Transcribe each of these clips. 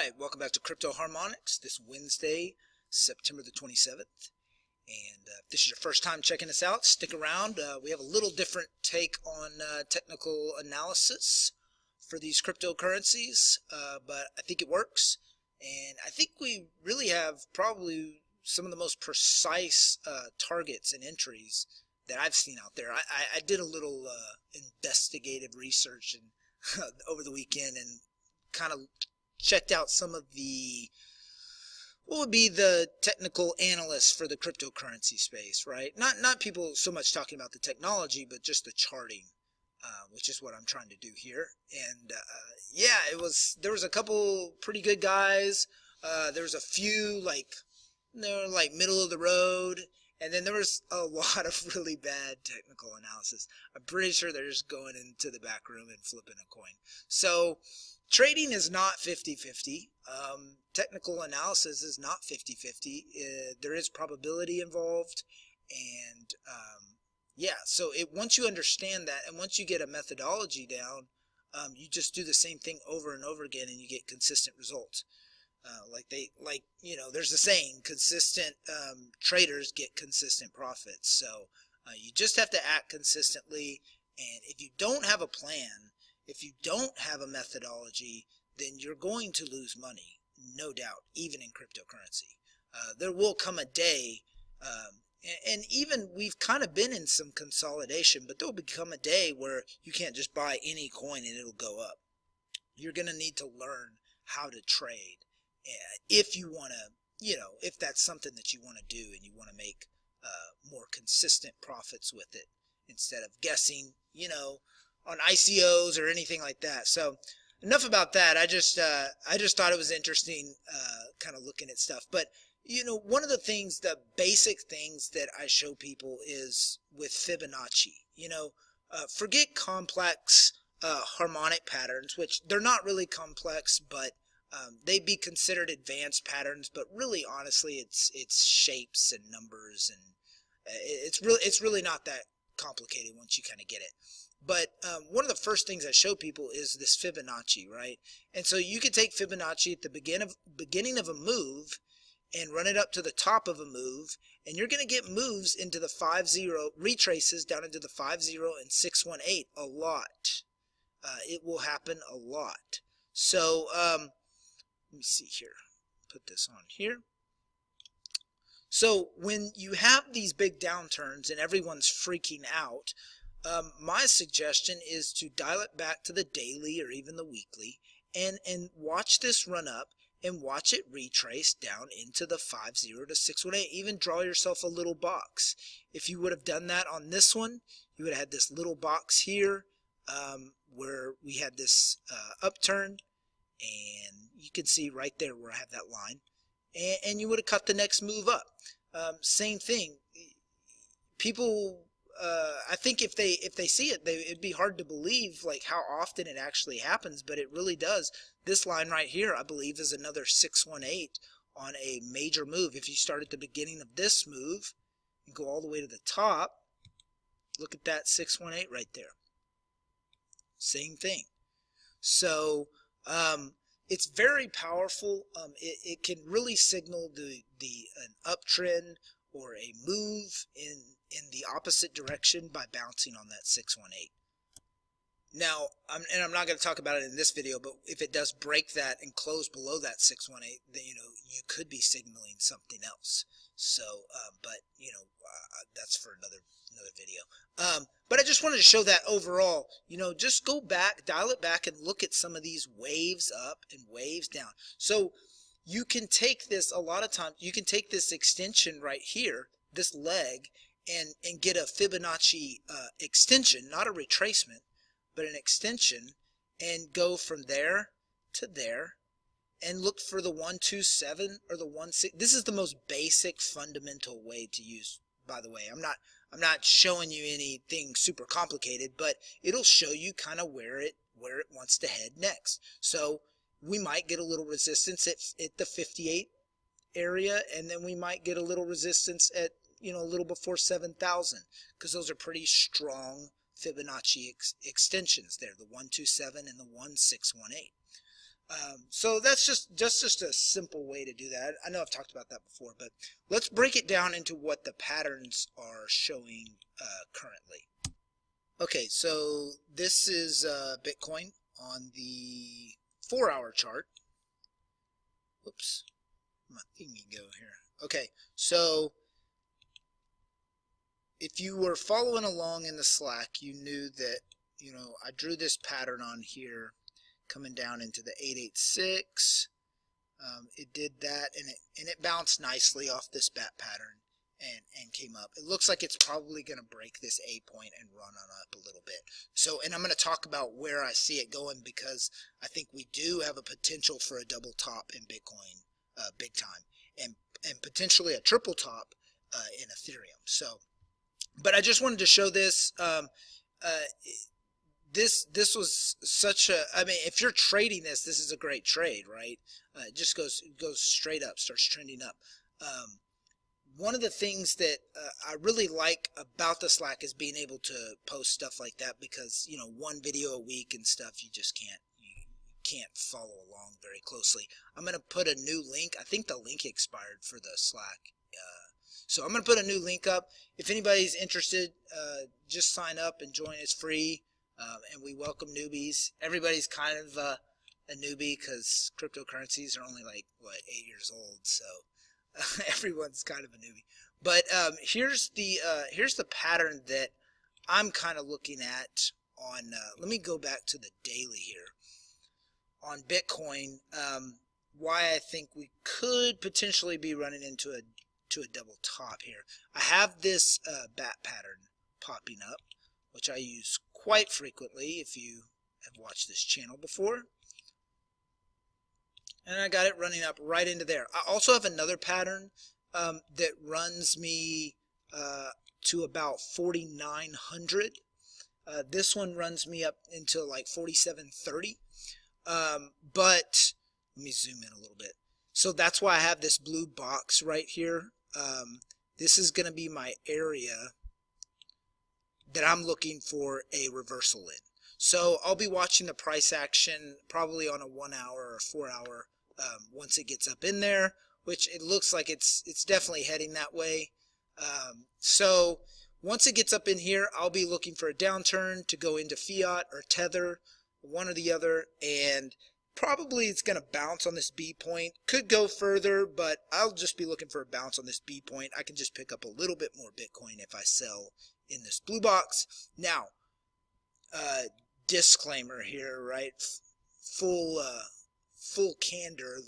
Alright, welcome back to Crypto Harmonics this Wednesday, September the 27th. And if this is your first time checking us out, stick around. We have a little different take on technical analysis for these cryptocurrencies, but I think it works. And I think we really have probably some of the most precise targets and entries that I've seen out there. I did a little investigative research and over the weekend and kind of checked out some of the, what would be the technical analysts for the cryptocurrency space, right? Not people so much talking about the technology, but just the charting, which is what I'm trying to do here. And yeah, there was a couple pretty good guys. There was a few they were like middle of the road, and then there was a lot of really bad technical analysis. I'm pretty sure they're just going into the back room and flipping a coin. So trading is not 50-50. Technical analysis is not 50-50. There is probability involved. And yeah, so once you understand that and once you get a methodology down, you just do the same thing over and over again and you get consistent results. There's a saying, consistent traders get consistent profits. So you just have to act consistently. And if you don't have a plan, if you don't have a methodology, then you're going to lose money, no doubt, even in cryptocurrency. There will come a day, and even we've kind of been in some consolidation, but there will become a day where you can't just buy any coin and it'll go up. You're going to need to learn how to trade if you want to, if that's something that you want to do and you want to make more consistent profits with it instead of guessing, on ICOs or anything like that. So enough about that. I just thought it was interesting kind of looking at stuff. But one of the basic things that I show people is with Fibonacci. Forget complex harmonic patterns, which they're not really complex, but they'd be considered advanced patterns. But really, honestly, it's shapes and numbers, and it's really not that complicated once you kind of get it. But one of the first things I show people is this Fibonacci, right? And so you could take Fibonacci at the beginning of a move and run it up to the top of a move, and you're going to get moves into the 5-0, retraces down into the 5-0 and 618 a lot. It will happen a lot. So let me see here. Put this on here. So when you have these big downturns and everyone's freaking out, my suggestion is to dial it back to the daily or even the weekly and watch this run up and watch it retrace down into the 5-0 to 618. Even draw yourself a little box. If you would have done that on this one, you would have had this little box here where we had this upturn, and you can see right there where I have that line, and you would have cut the next move up. Same thing. People, I think if they see it, it'd be hard to believe how often it actually happens, but it really does. This line right here, I believe, is another 618 on a major move. If you start at the beginning of this move and go all the way to the top, look at that 618 right there. Same thing. So it's very powerful. It can really signal an uptrend or a move in the opposite direction by bouncing on that 618. Now, I'm not going to talk about it in this video, but if it does break that and close below that 618, then you could be signaling something else. So, that's for another video. But I just wanted to show that overall, just go back, dial it back, and look at some of these waves up and waves down. So you can take this a lot of times. You can take this extension right here, this leg, and get a Fibonacci extension, not a retracement, but an extension, and go from there to there and look for the 127 or the 16. This is the most basic fundamental way to use, by the way. I'm not showing you anything super complicated, but it'll show you kind of where it wants to head next. So we might get a little resistance at the 58 area, and then we might get a little resistance at a little before 7,000, because those are pretty strong Fibonacci extensions there, the 127 and the 1618. So that's just a simple way to do that. I know I've talked about that before, but let's break it down into what the patterns are showing currently. Okay, so this is Bitcoin on the 4-hour chart. Oops, my thingy go here. Okay, so if you were following along in the Slack, you knew that, you know, I drew this pattern on here coming down into the 886. It did that, and it bounced nicely off this bat pattern and came up. It looks like it's probably going to break this A point and run on up a little bit. So, and I'm going to talk about where I see it going, because I think we do have a potential for a double top in Bitcoin, big time, and potentially a triple top in Ethereum. So, but I just wanted to show this. This was such a, I mean, if you're trading this is a great trade, right? It just goes straight up, starts trending up. One of the things that I really like about the Slack is being able to post stuff like that, because, you know, one video a week and stuff, you just can't follow along very closely. I'm going to put a new link. I think the link expired for the Slack. So I'm going to put a new link up. If anybody's interested, just sign up and join. It's free. And we welcome newbies. Everybody's kind of a newbie, because cryptocurrencies are only like, what, 8 years old. So everyone's kind of a newbie. But here's the pattern that I'm kind of looking at on, let me go back to the daily here. On Bitcoin, why I think we could potentially be running into a double top here. I have this bat pattern popping up, which I use quite frequently if you have watched this channel before. And I got it running up right into there. I also have another pattern that runs me to about 4,900. This one runs me up into like 4,730. But let me zoom in a little bit. So that's why I have this blue box right here. This is going to be my area that I'm looking for a reversal in. So I'll be watching the price action probably on a 1 hour or 4 hour once it gets up in there, which it looks like it's definitely heading that way. So once it gets up in here, I'll be looking for a downturn to go into fiat or tether, one or the other, and probably it's going to bounce on this B point. Could go further, but I'll just be looking for a bounce on this B point. I can just pick up a little bit more Bitcoin if I sell in this blue box. Now, disclaimer here, right? Full candor.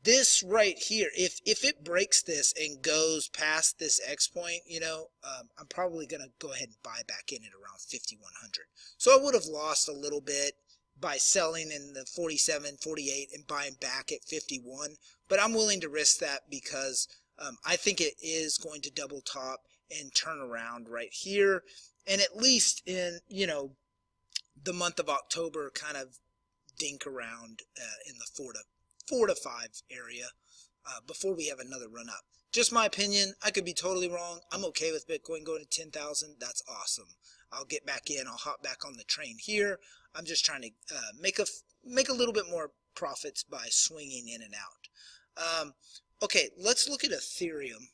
This right here, if it breaks this and goes past this X point, you know, I'm probably going to go ahead and buy back in at around 5,100. So I would have lost a little bit by selling in the 47, 48 and buying back at 51. But I'm willing to risk that, because I think it is going to double top and turn around right here, and at least in, you know, the month of October, kind of dink around in the 4 to 5 area before we have another run up. Just my opinion. I could be totally wrong. I'm okay with Bitcoin going to 10,000. That's awesome. I'll get back in. I'll hop back on the train here. I'm just trying to make a little bit more profits by swinging in and out. Okay, let's look at Ethereum.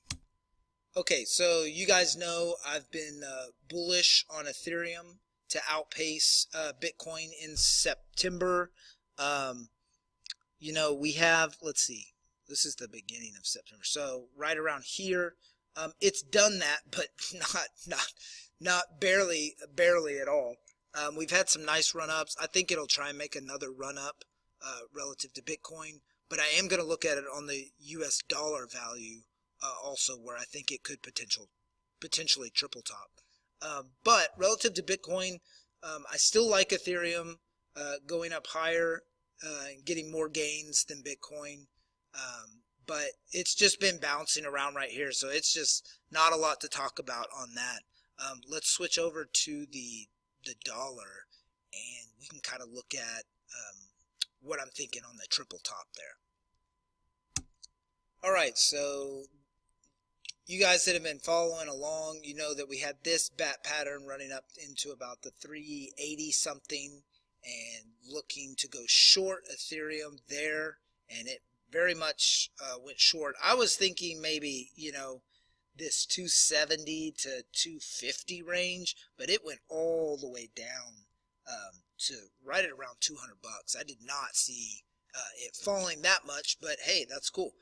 Okay, so you guys know I've been bullish on Ethereum to outpace Bitcoin in September. You know, we have, let's see, this is the beginning of September. So right around here, it's done that, but not barely at all. We've had some nice run-ups. I think it'll try and make another run-up relative to Bitcoin, but I am going to look at it on the US dollar value also, where I think it could potentially triple top. But relative to Bitcoin, I still like Ethereum going up higher and getting more gains than Bitcoin. But it's just been bouncing around right here, so it's just not a lot to talk about on that. Let's switch over to the dollar, and we can kind of look at what I'm thinking on the triple top there. All right, so you guys that have been following along, you know that we had this bat pattern running up into about the 380 something, and looking to go short Ethereum there, and it very much went short. I was thinking maybe, you know, this 270 to 250 range, but it went all the way down to right at around 200 bucks. I did not see it falling that much, but hey, that's cool.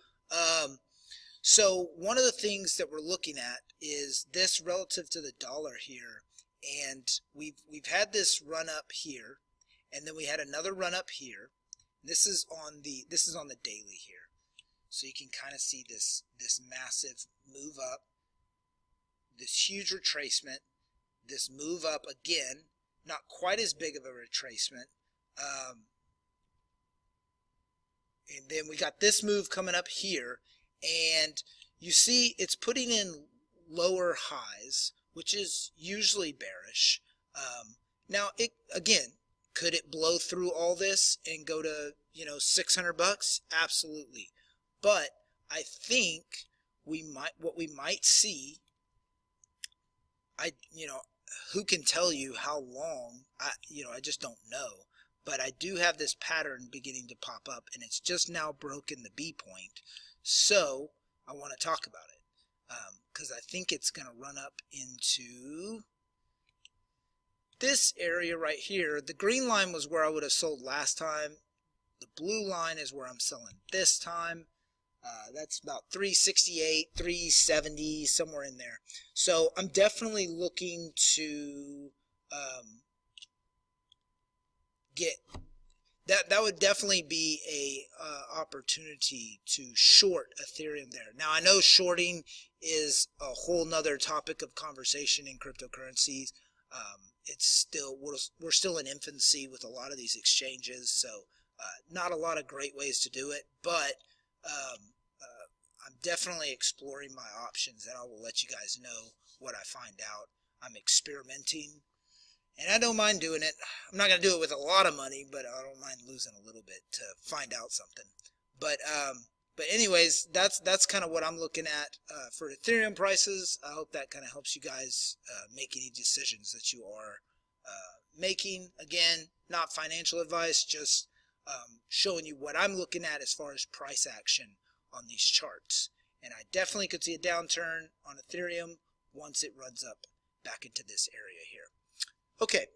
So one of the things that we're looking at is this relative to the dollar here, and we've had this run up here, and then we had another run up here. This is on the daily here, so you can kind of see this massive move up, this huge retracement, this move up again, not quite as big of a retracement, and then we got this move coming up here, and you see it's putting in lower highs, which is usually bearish. Now, again, could it blow through all this and go to, you know, 600 bucks? Absolutely. But I think what we might see, you know, who can tell you how long? I just don't know. But I do have this pattern beginning to pop up, and it's just now broken the B point. So I want to talk about it because I think it's going to run up into this area right here. The green line was where I would have sold last time. The blue line is where I'm selling this time. That's about 368, 370, somewhere in there. So I'm definitely looking to get that would definitely be a opportunity to short Ethereum there. Now I know shorting is a whole nother topic of conversation in cryptocurrencies. It's still, we're still in infancy with a lot of these exchanges, so not a lot of great ways to do it, but I'm definitely exploring my options, and I will let you guys know what I find out. I'm experimenting, and I don't mind doing it. I'm not going to do it with a lot of money, but I don't mind losing a little bit to find out something. But anyways, that's kind of what I'm looking at for Ethereum prices. I hope that kind of helps you guys make any decisions that you are making. Again, not financial advice, just showing you what I'm looking at as far as price action on these charts. And I definitely could see a downturn on Ethereum once it runs up back into this area here. Okay,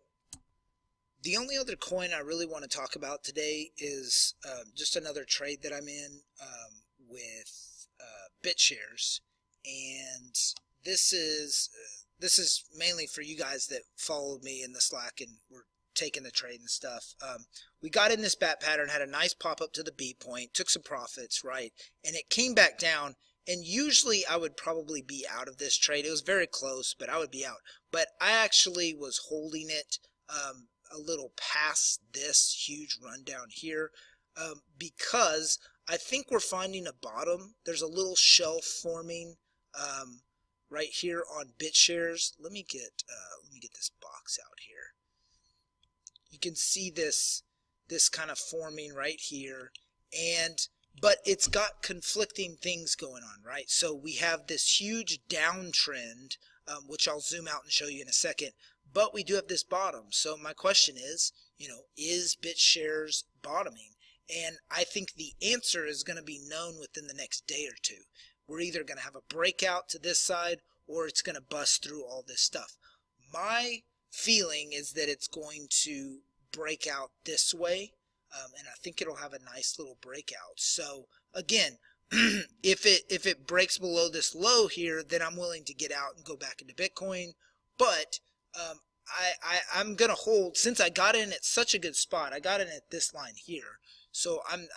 the only other coin I really want to talk about today is just another trade that I'm in with Bitshares, and this is mainly for you guys that followed me in the Slack and were taking the trade and stuff. We got in this bat pattern, had a nice pop up to the B point, took some profits, right, and it came back down. And usually I would probably be out of this trade. It was very close, but I would be out. But I actually was holding it a little past this huge run down here because I think we're finding a bottom. There's a little shelf forming right here on Bitshares. Let me get this box out here. You can see this kind of forming right here, but it's got conflicting things going on, right? So we have this huge downtrend, which I'll zoom out and show you in a second, but we do have this bottom. So my question is, you know, is Bitshares bottoming? And I think the answer is going to be known within the next day or two. We're either going to have a breakout to this side or it's going to bust through all this stuff. My feeling is that it's going to break out this way. And I think it'll have a nice little breakout. So again, if it breaks below this low here, then I'm willing to get out and go back into Bitcoin. But I'm gonna hold, since I got in at such a good spot. I got in at this line here, so I'm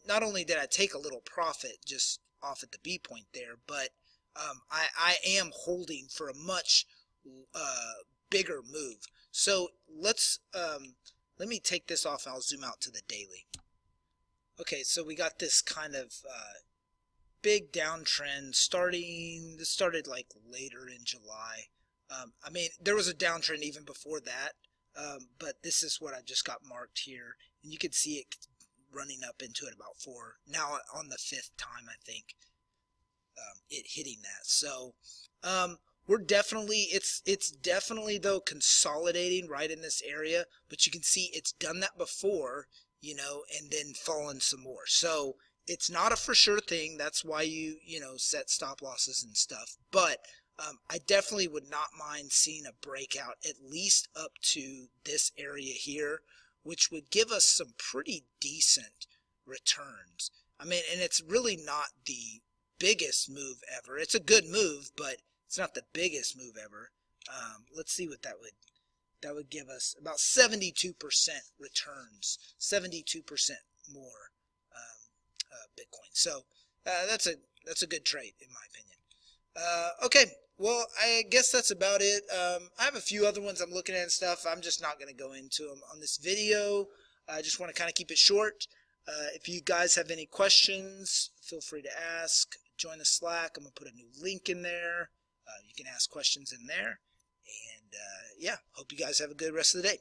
not only did I take a little profit just off at the B point there, but I am holding for a much bigger move. So let me take this off and I'll zoom out to the daily. Okay, so we got this kind of big downtrend starting. This started like later in July. I mean, there was a downtrend even before that, but this is what I just got marked here. And you can see it running up into it about 4. Now on the 5th time, I think, it hitting that. So we're definitely, it's definitely though consolidating right in this area, but you can see it's done that before, you know, and then fallen some more. So it's not a for sure thing. That's why you know, set stop losses and stuff. But I definitely would not mind seeing a breakout at least up to this area here, which would give us some pretty decent returns. I mean, and it's really not the biggest move ever. It's a good move, but it's not the biggest move ever. Let's see what that would give us. About 72% returns, 72% more Bitcoin. So that's a good trade in my opinion. Okay, well, I guess that's about it. I have a few other ones I'm looking at and stuff. I'm just not going to go into them on this video. I just want to kind of keep it short. If you guys have any questions, feel free to ask. Join the Slack. I'm going to put a new link in there. You can ask questions in there. And yeah, hope you guys have a good rest of the day.